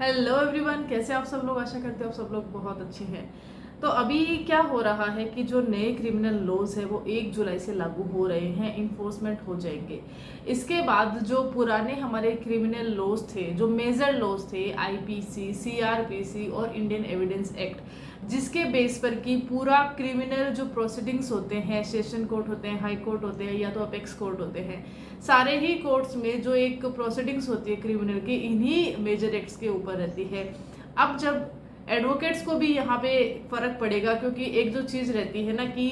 Hello everyone, कैसे आप सब लोग। आशा करते हो आप सब लोग बहुत अच्छे हैं। तो अभी क्या हो रहा है कि जो नए क्रिमिनल लॉज है वो 1 जुलाई से लागू हो रहे हैं, इन्फोर्समेंट हो जाएंगे। इसके बाद जो पुराने हमारे क्रिमिनल लॉज थे, जो मेजर लॉज थे, आईपीसी, सीआरपीसी और इंडियन एविडेंस एक्ट, जिसके बेस पर कि पूरा क्रिमिनल जो प्रोसीडिंग्स होते हैं, सेशन कोर्ट होते हैं, हाई कोर्ट होते हैं या तो अपेक्स कोर्ट होते हैं, सारे ही कोर्ट्स में जो एक प्रोसीडिंग्स होती है क्रिमिनल की, इन्हीं मेजर एक्ट्स के ऊपर रहती है। अब जब एडवोकेट्स को भी यहाँ पे फर्क पड़ेगा, क्योंकि एक जो चीज़ रहती है ना कि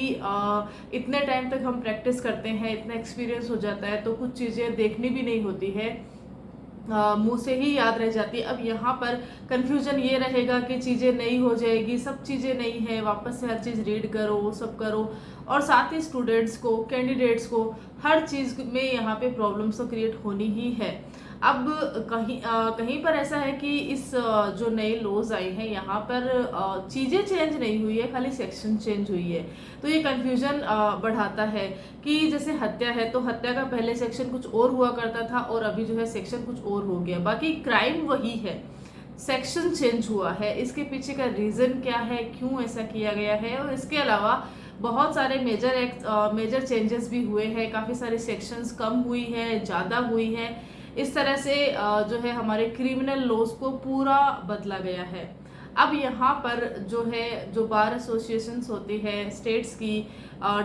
इतने टाइम तक हम प्रैक्टिस करते हैं, इतना एक्सपीरियंस हो जाता है तो कुछ चीज़ें देखनी भी नहीं होती है, मुंह से ही याद रह जाती है। अब यहाँ पर कंफ्यूजन ये रहेगा कि चीज़ें नई हो जाएगी, सब चीज़ें नई है, वापस से हर चीज़ रीड करो, वो सब करो। और साथ ही स्टूडेंट्स को, कैंडिडेट्स को हर चीज़ में यहाँ पे प्रॉब्लम्स तो क्रिएट होनी ही है। अब कहीं पर ऐसा है कि इस जो नए लॉज आए हैं यहाँ पर चीज़ें चेंज नहीं हुई है, खाली सेक्शन चेंज हुई है। तो ये कंफ्यूजन बढ़ाता है कि जैसे हत्या है तो हत्या का पहले सेक्शन कुछ और हुआ करता था और अभी जो है सेक्शन कुछ और हो गया, बाकी क्राइम वही है, सेक्शन चेंज हुआ है। इसके पीछे का रीज़न क्या है, क्यों ऐसा किया गया है। और इसके अलावा बहुत सारे मेजर चेंजेस भी हुए हैं, काफ़ी सारे सेक्शंस कम हुई है, ज़्यादा हुई है। इस तरह से जो है हमारे क्रिमिनल लॉज को पूरा बदला गया है। अब यहाँ पर जो है, जो बार एसोसिएशंस होती है स्टेट्स की,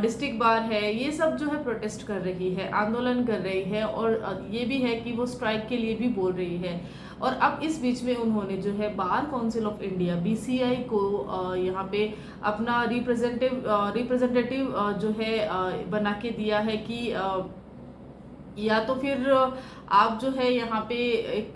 डिस्ट्रिक्ट बार है, ये सब जो है प्रोटेस्ट कर रही है, आंदोलन कर रही है, और ये भी है कि वो स्ट्राइक के लिए भी बोल रही है। और अब इस बीच में उन्होंने जो है bar council of India, BCI को यहाँ पे अपना रिप्रेजेंटेटिव जो है बना के दिया है कि या तो फिर आप जो है यहाँ पे एक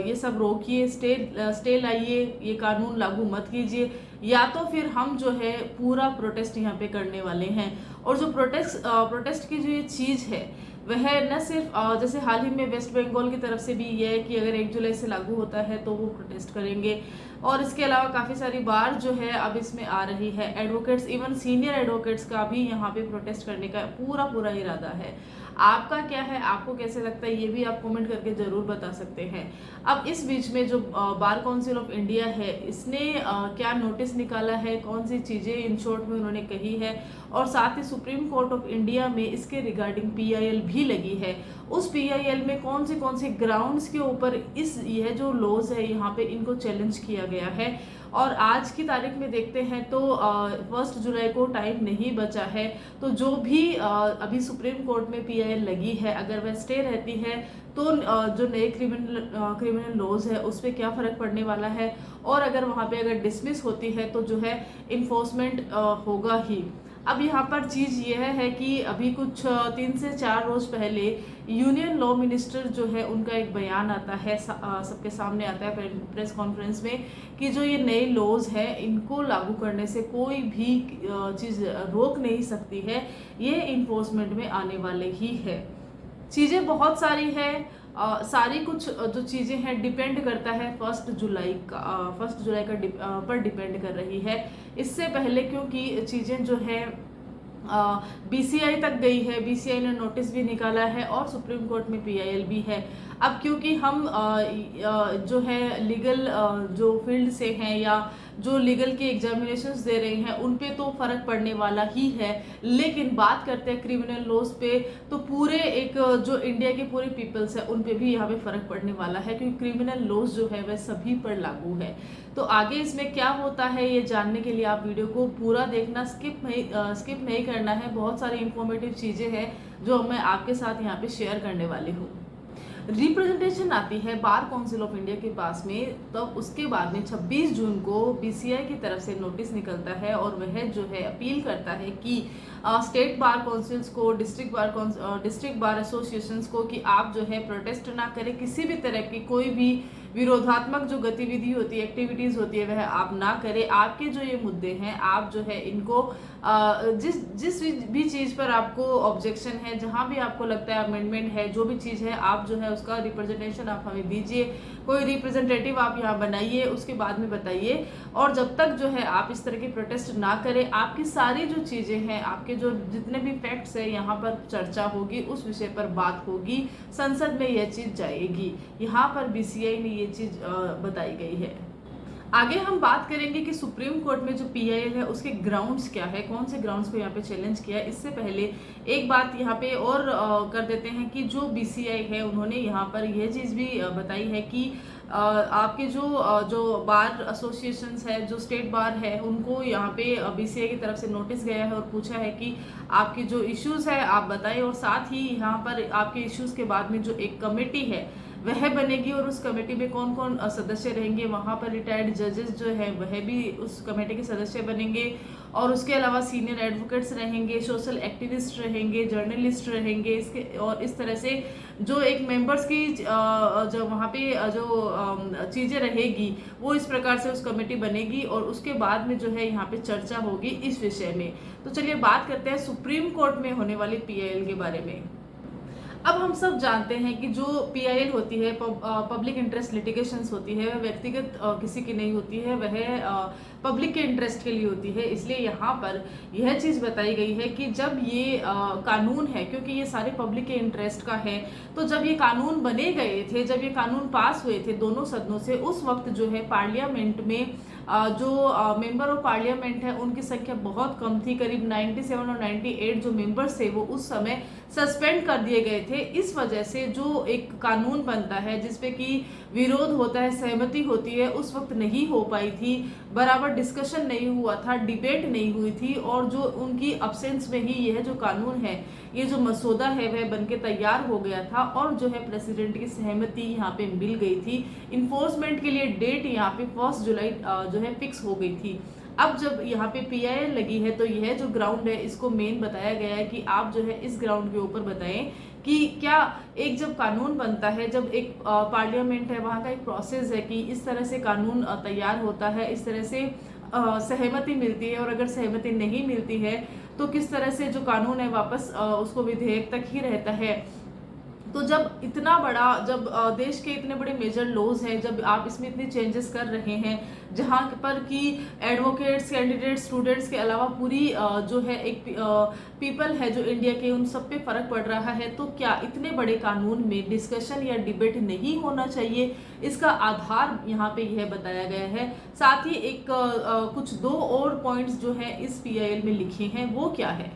ये सब रोकिए, स्टे लाइए, ये कानून लागू मत कीजिए, या तो फिर हम जो है पूरा प्रोटेस्ट यहाँ पे करने वाले हैं। और जो प्रोटेस्ट की जो ये चीज़ है वह न सिर्फ जैसे हाल ही में वेस्ट बंगाल की तरफ से भी ये है कि अगर 1 जुलाई से लागू होता है तो वो प्रोटेस्ट करेंगे। और इसके अलावा काफ़ी सारी बार जो है अब इसमें आ रही है, एडवोकेट्स, इवन सीनियर एडवोकेट्स का भी यहाँ पे प्रोटेस्ट करने का पूरा पूरा इरादा है। आपका क्या है, आपको कैसे लगता है, ये भी आप कमेंट करके ज़रूर बता सकते हैं। अब इस बीच में जो बार काउंसिल ऑफ इंडिया है, इसने क्या नोटिस निकाला है, कौन सी चीज़ें इन शॉर्ट में उन्होंने कही है, और साथ ही सुप्रीम कोर्ट ऑफ इंडिया में इसके रिगार्डिंग पीआईएल भी लगी है। उस पीआईएल में कौन से ग्राउंड्स के ऊपर यह जो लॉज है यहाँ पे इनको चैलेंज किया गया है। और आज की तारीख में देखते हैं तो 1 जुलाई को टाइम नहीं बचा है, तो जो भी अभी सुप्रीम कोर्ट में पीआईएल लगी है, अगर वह स्टे रहती है तो जो नए क्रिमिनल लॉज है उस पर क्या फ़र्क पड़ने वाला है, और अगर वहाँ पे अगर डिसमिस होती है तो जो है इन्फोर्समेंट होगा ही। अब यहाँ पर चीज़ यह है कि अभी कुछ 3 से 4 रोज पहले यूनियन लॉ मिनिस्टर जो है उनका एक बयान आता है, सबके सामने आता है प्रेस कॉन्फ्रेंस में, कि जो ये नए लॉज हैं इनको लागू करने से कोई भी चीज़ रोक नहीं सकती है, ये इन्फोर्समेंट में आने वाले ही है। चीज़ें बहुत सारी हैं, सारी कुछ जो चीज़ें हैं डिपेंड करता है 1 जुलाई का पर डिपेंड कर रही है। इससे पहले क्योंकि चीज़ें जो है बीसीआई तक गई है, बीसीआई ने नोटिस भी निकाला है और सुप्रीम कोर्ट में पीआईएल भी है। अब क्योंकि हम जो है लीगल जो फील्ड से हैं या जो लीगल के एग्जामिनेशंस दे रहे हैं उन पे तो फ़र्क पड़ने वाला ही है, लेकिन बात करते हैं क्रिमिनल लॉज पे तो पूरे एक जो इंडिया के पूरे पीपल्स है उन पे भी यहाँ पे फ़र्क पड़ने वाला है, क्योंकि क्रिमिनल लॉज जो है वह सभी पर लागू है। तो आगे इसमें क्या होता है ये जानने के लिए आप वीडियो को पूरा देखना, स्किप नहीं करना है। बहुत सारी इंफॉर्मेटिव चीज़ें हैं जो मैं आपके साथ यहाँ पे शेयर करने वाली हूँ। रिप्रेजेंटेशन आती है बार काउंसिल ऑफ इंडिया के पास में, तब उसके बाद में 26 जून को बीसीआई की तरफ से नोटिस निकलता है और वह जो है अपील करता है कि स्टेट बार काउंसिल्स को, डिस्ट्रिक्ट बार एसोसिएशंस को कि आप जो है प्रोटेस्ट ना करें, किसी भी तरह की कोई भी विरोधात्मक जो गतिविधि होती है, एक्टिविटीज़ होती है, वह आप ना करें। आपके जो ये मुद्दे हैं आप जो है इनको जिस भी चीज़ पर आपको ऑब्जेक्शन है, जहाँ भी आपको लगता है अमेंडमेंट है, जो भी चीज़ है आप जो है उसका रिप्रेजेंटेशन आप हमें दीजिए। कोई रिप्रेजेंटेटिव आप यहाँ बनाइए, उसके बाद में बताइए। और जब तक जो है आप इस तरह की प्रोटेस्ट ना करें, आपकी सारी जो चीज़ें हैं, आपके जो जितने भी फैक्ट्स हैं, यहाँ पर चर्चा होगी, उस विषय पर बात होगी, संसद में यह चीज़ जाएगी। यहाँ पर बीसीआई ने ये चीज़ बताई गई है। आगे हम बात करेंगे कि सुप्रीम कोर्ट में जो पीआईएल है उसके ग्राउंड्स क्या है, कौन से ग्राउंड्स को यहाँ पे चैलेंज किया है। इससे पहले एक बात यहाँ पे और कर देते हैं कि जो बीसीआई है उन्होंने यहाँ पर यह चीज़ भी बताई है कि आपके जो बार एसोसिएशंस है, जो स्टेट बार है, उनको यहाँ पे बीसीआई की तरफ से नोटिस गया है और पूछा है कि आपकी जो इश्यूज है आप बताएं। और साथ ही यहाँ पर आपके इश्यूज के बाद में जो एक कमेटी है वह बनेगी और उस कमेटी में कौन कौन सदस्य रहेंगे, वहाँ पर रिटायर्ड जजेस जो है वह भी उस कमेटी के सदस्य बनेंगे। और उसके अलावा सीनियर एडवोकेट्स रहेंगे, सोशल एक्टिविस्ट रहेंगे, जर्नलिस्ट रहेंगे। इसके और इस तरह से जो एक मेंबर्स की जो वहाँ पे जो चीज़ें रहेगी वो इस प्रकार से उस कमेटी बनेगी और उसके बाद में जो है यहाँ पे चर्चा होगी इस विषय में। तो चलिए बात करते हैं सुप्रीम कोर्ट में होने वाली पीआईएल के बारे में। अब हम सब जानते हैं कि जो पीआईएल होती है, पब्लिक इंटरेस्ट लिटिगेशंस होती है, वह व्यक्तिगत किसी की नहीं होती है, वह पब्लिक के इंटरेस्ट के लिए होती है। इसलिए यहाँ पर यह चीज़ बताई गई है कि जब ये कानून है, क्योंकि ये सारे पब्लिक के इंटरेस्ट का है, तो जब ये कानून बने गए थे, जब ये कानून पास हुए थे दोनों सदनों से, उस वक्त जो है पार्लियामेंट में जो मेंबर ऑफ पार्लियामेंट है उनकी संख्या बहुत कम थी। करीब 97 और 98 जो मेंबर्स थे वो उस समय सस्पेंड कर दिए गए थे। इस वजह से जो एक कानून बनता है जिसपे कि विरोध होता है, सहमति होती है, उस वक्त नहीं हो पाई थी, बराबर डिस्कशन नहीं हुआ था, डिबेट नहीं हुई थी। और जो उनकी अब्सेंस में ही यह जो कानून है, ये जो मसौदा है वह बनके तैयार हो गया था और जो है प्रेसिडेंट की सहमति यहाँ पे मिल गई थी। इन्फोर्समेंट के लिए डेट यहाँ पे 1 जुलाई जो है फिक्स हो गई थी। अब जब यहाँ पे पीआईएल लगी है तो यह जो ग्राउंड है इसको मेन बताया गया है कि आप जो है इस ग्राउंड के ऊपर बताएं कि क्या एक जब कानून बनता है, जब एक पार्लियामेंट है, वहाँ का एक प्रोसेस है कि इस तरह से कानून तैयार होता है, इस तरह से सहमति मिलती है, और अगर सहमति नहीं मिलती है तो किस तरह से जो कानून है वापस उसको विधेयक तक ही रहता है। तो जब इतना बड़ा, जब देश के इतने बड़े मेजर लॉज हैं, जब आप इसमें इतने चेंजेस कर रहे हैं जहाँ पर कि एडवोकेट्स, कैंडिडेट्स, स्टूडेंट्स के अलावा पूरी जो है एक पीपल है जो इंडिया के, उन सब पे फर्क पड़ रहा है, तो क्या इतने बड़े कानून में डिस्कशन या डिबेट नहीं होना चाहिए? इसका आधार यहाँ पे यह बताया गया है। साथ ही एक कुछ 2 और पॉइंट्स जो है इस पीआईएल में लिखे हैं, वो क्या है?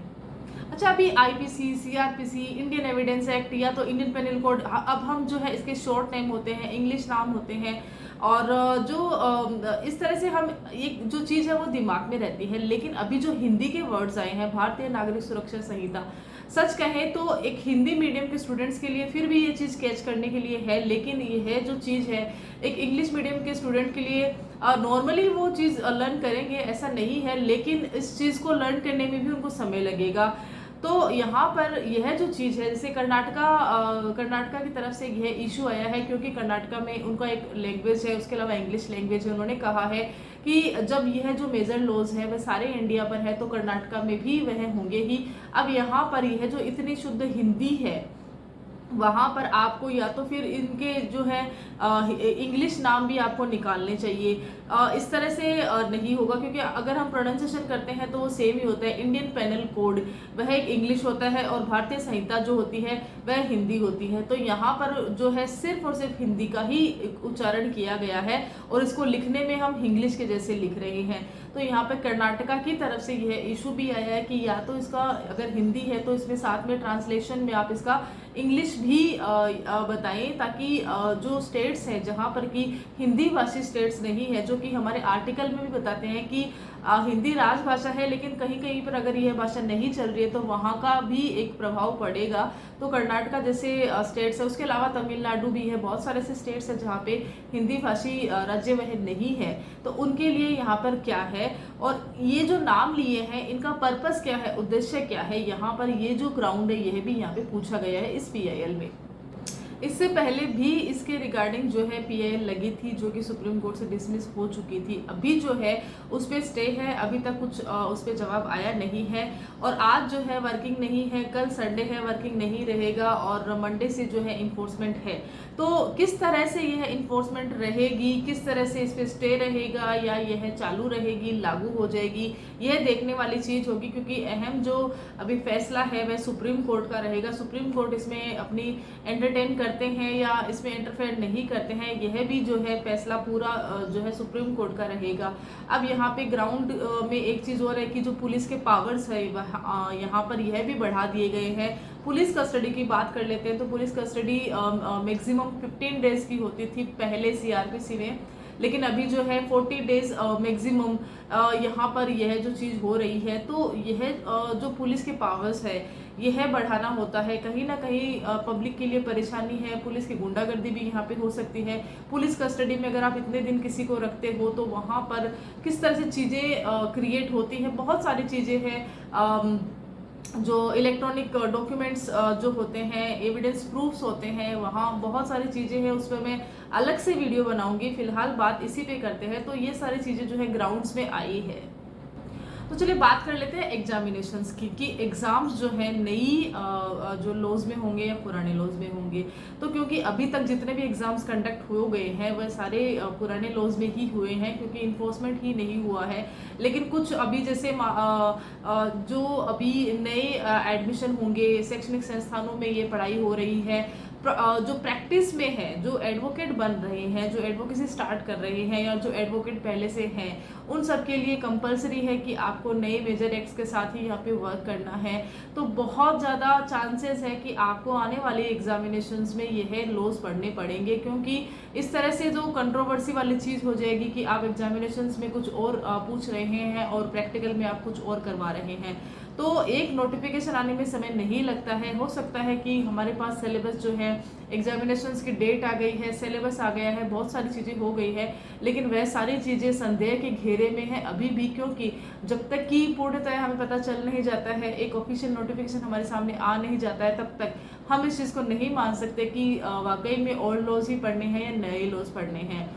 अच्छा, अभी IPC, CrPC, Indian evidence act या तो इंडियन पेनल कोड, अब हम जो है इसके शॉर्ट नेम होते हैं, इंग्लिश नाम होते हैं, और जो इस तरह से हम एक जो चीज़ है वो दिमाग में रहती है। लेकिन अभी जो हिंदी के वर्ड्स आए हैं, भारतीय नागरिक सुरक्षा संहिता, सच कहें तो एक हिंदी मीडियम के स्टूडेंट्स के लिए फिर भी ये चीज़ कैच करने के लिए है, लेकिन ये जो चीज़ है एक इंग्लिश मीडियम के स्टूडेंट के लिए नॉर्मली वो चीज़ लर्न करेंगे ऐसा नहीं है, लेकिन इस चीज़ को लर्न करने में भी उनको समय लगेगा। तो यहाँ पर यह जो चीज़ है, जैसे कर्नाटका की तरफ से यह इशू आया है क्योंकि कर्नाटका में उनका एक लैंग्वेज है, उसके अलावा इंग्लिश लैंग्वेज है। उन्होंने कहा है कि जब यह जो मेजर लॉज है वह सारे इंडिया पर है तो कर्नाटका में भी वह होंगे ही। अब यहाँ पर यह जो इतनी शुद्ध हिंदी है, वहाँ पर आपको या तो फिर इनके जो है इंग्लिश नाम भी आपको निकालने चाहिए। इस तरह से नहीं होगा, क्योंकि अगर हम प्रोनाउंसिएशन करते हैं तो वो सेम ही होता है। इंडियन पेनल कोड वह एक इंग्लिश होता है और भारतीय संहिता जो होती है वह हिंदी होती है। तो यहाँ पर जो है सिर्फ और सिर्फ हिंदी का ही उच्चारण किया गया है और इसको लिखने में हम इंग्लिश के जैसे लिख रहे हैं। तो यहाँ पर कर्नाटका की तरफ से यह इशू भी आया है कि या तो इसका अगर हिंदी है तो इसमें साथ में ट्रांसलेशन में आप इसका इंग्लिश भी बताएं, ताकि जो स्टेट्स हैं जहाँ पर कि हिंदी भाषी स्टेट्स नहीं है, जो कि हमारे आर्टिकल में भी बताते हैं कि हिंदी राजभाषा है, लेकिन कहीं कहीं पर अगर यह भाषा नहीं चल रही है तो वहाँ का भी एक प्रभाव पड़ेगा। तो कर्नाटका जैसे स्टेट्स है, उसके अलावा तमिलनाडु भी है, बहुत सारे ऐसे स्टेट्स हैं जहाँ पे हिंदी भाषी राज्य वह नहीं है, तो उनके लिए यहाँ पर क्या है और ये जो नाम लिए हैं इनका पर्पस क्या है, उद्देश्य क्या है, यहाँ पर ये जो ग्राउंड है यह भी यहाँ पे पूछा गया है इस पीआईएल में। इससे पहले भी इसके रिगार्डिंग जो है PIL लगी थी, जो कि सुप्रीम कोर्ट से डिसमिस हो चुकी थी। अभी जो है उस पर स्टे है, अभी तक कुछ उस पर जवाब आया नहीं है। और आज जो है वर्किंग नहीं है, कल संडे है, वर्किंग नहीं रहेगा, और मंडे से जो है इन्फोर्समेंट है। तो किस तरह से यह इन्फोर्समेंट रहेगी, किस तरह से इस पर स्टे रहेगा, या यह चालू रहेगी, लागू हो जाएगी, यह देखने वाली चीज़ होगी। क्योंकि अहम जो अभी फैसला है वह सुप्रीम कोर्ट का रहेगा। सुप्रीम कोर्ट इसमें अपनी एंटरटेन करते हैं या इसमें इंटरफेयर नहीं करते हैं, यह भी जो है फैसला पूरा जो है सुप्रीम कोर्ट का रहेगा। अब यहाँ पे ग्राउंड में एक चीज़ और है कि जो पुलिस के पावर्स है यहाँ पर यह भी बढ़ा दिए गए हैं। पुलिस कस्टडी की बात कर लेते हैं तो पुलिस कस्टडी मैक्सिमम 15 डेज की होती थी पहले CRPC में, लेकिन अभी जो है 40 डेज मैक्सिमम यहाँ पर यह जो चीज़ हो रही है। तो यह जो पुलिस के पावर्स है यह बढ़ाना होता है। कहीं ना कहीं पब्लिक के लिए परेशानी है, पुलिस की गुंडागर्दी भी यहाँ पे हो सकती है। पुलिस कस्टडी में अगर आप इतने दिन किसी को रखते हो तो वहाँ पर किस तरह से चीज़ें क्रिएट होती हैं, बहुत सारी चीज़ें हैं। जो इलेक्ट्रॉनिक डॉक्यूमेंट्स जो होते हैं, एविडेंस प्रूफ्स होते हैं, वहाँ बहुत सारी चीज़ें हैं, उस पर मैं अलग से वीडियो बनाऊंगी। फिलहाल बात इसी पे करते हैं। तो ये सारी चीज़ें जो है ग्राउंड्स में आई है। तो चलिए बात कर लेते हैं एग्जामिनेशंस की, कि एग्ज़ाम्स जो है नई जो लॉज में होंगे या पुराने लॉज में होंगे। तो क्योंकि अभी तक जितने भी एग्ज़ाम्स कंडक्ट हो गए हैं वह सारे पुराने लॉज में ही हुए हैं, क्योंकि इन्फोर्समेंट ही नहीं हुआ है। लेकिन कुछ अभी जैसे जो अभी नए एडमिशन होंगे, शैक्षणिक संस्थानों में ये पढ़ाई हो रही है, जो प्रैक्टिस में है, जो एडवोकेट बन रहे हैं, जो एडवोकेसी स्टार्ट कर रहे हैं, या जो एडवोकेट पहले से हैं, उन सब के लिए कंपलसरी है कि आपको नए मेजर एक्ट्स के साथ ही यहाँ पे वर्क करना है। तो बहुत ज़्यादा चांसेस है कि आपको आने वाले एग्जामिनेशंस में यह लॉज पढ़ने पड़ेंगे, क्योंकि इस तरह से जो कंट्रोवर्सी वाली चीज़ हो जाएगी कि आप एग्जामिनेशंस में कुछ और पूछ रहे हैं और प्रैक्टिकल में आप कुछ और करवा रहे हैं। तो एक नोटिफिकेशन आने में समय नहीं लगता है। हो सकता है कि हमारे पास सिलेबस जो है, एग्जामिनेशंस की डेट आ गई है, सिलेबस आ गया है, बहुत सारी चीज़ें हो गई है, लेकिन वह सारी चीज़ें संदेह के घेरे में है अभी भी। क्योंकि जब तक कि पूर्णतः हमें पता चल नहीं जाता है, एक ऑफिशियल नोटिफिकेशन हमारे सामने आ नहीं जाता है, तब तक हम इस चीज़ को नहीं मान सकते कि वाकई में ओल्ड लॉज ही पढ़ने हैं या नए लॉज पढ़ने हैं।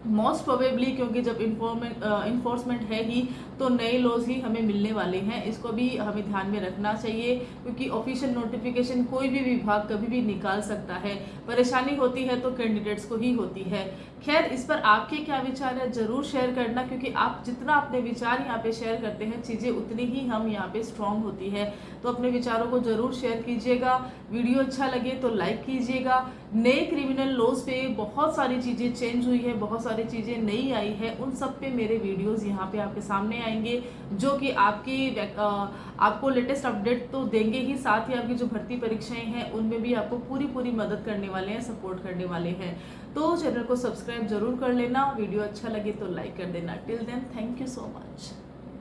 मोस्ट प्रोबेबली, क्योंकि जब इन्फोर्समेंट है ही तो नए लॉज ही हमें मिलने वाले हैं। इसको भी हमें ध्यान में रखना चाहिए, क्योंकि ऑफिशियल नोटिफिकेशन कोई भी विभाग कभी भी निकाल सकता है। परेशानी होती है तो कैंडिडेट्स को ही होती है। खैर, इस पर आपके क्या विचार है ज़रूर शेयर करना, क्योंकि आप जितना अपने विचार यहाँ पे शेयर करते हैं चीज़ें उतनी ही हम यहाँ पे स्ट्रॉन्ग होती है। तो अपने विचारों को ज़रूर शेयर कीजिएगा। वीडियो अच्छा लगे तो लाइक कीजिएगा। नए क्रिमिनल लॉज पे बहुत सारी चीज़ें चेंज हुई है, बहुत सारी चीज़ें नई आई है, उन सब पे मेरे वीडियोस यहाँ पे आपके सामने आएंगे, जो कि आपको लेटेस्ट अपडेट तो देंगे ही, साथ ही आपकी जो भर्ती परीक्षाएं हैं उनमें भी आपको पूरी मदद करने वाले हैं, सपोर्ट करने वाले हैं। तो चैनल को सब्सक्राइब जरूर कर लेना, वीडियो अच्छा लगे तो लाइक कर देना। Till then, thank you so much.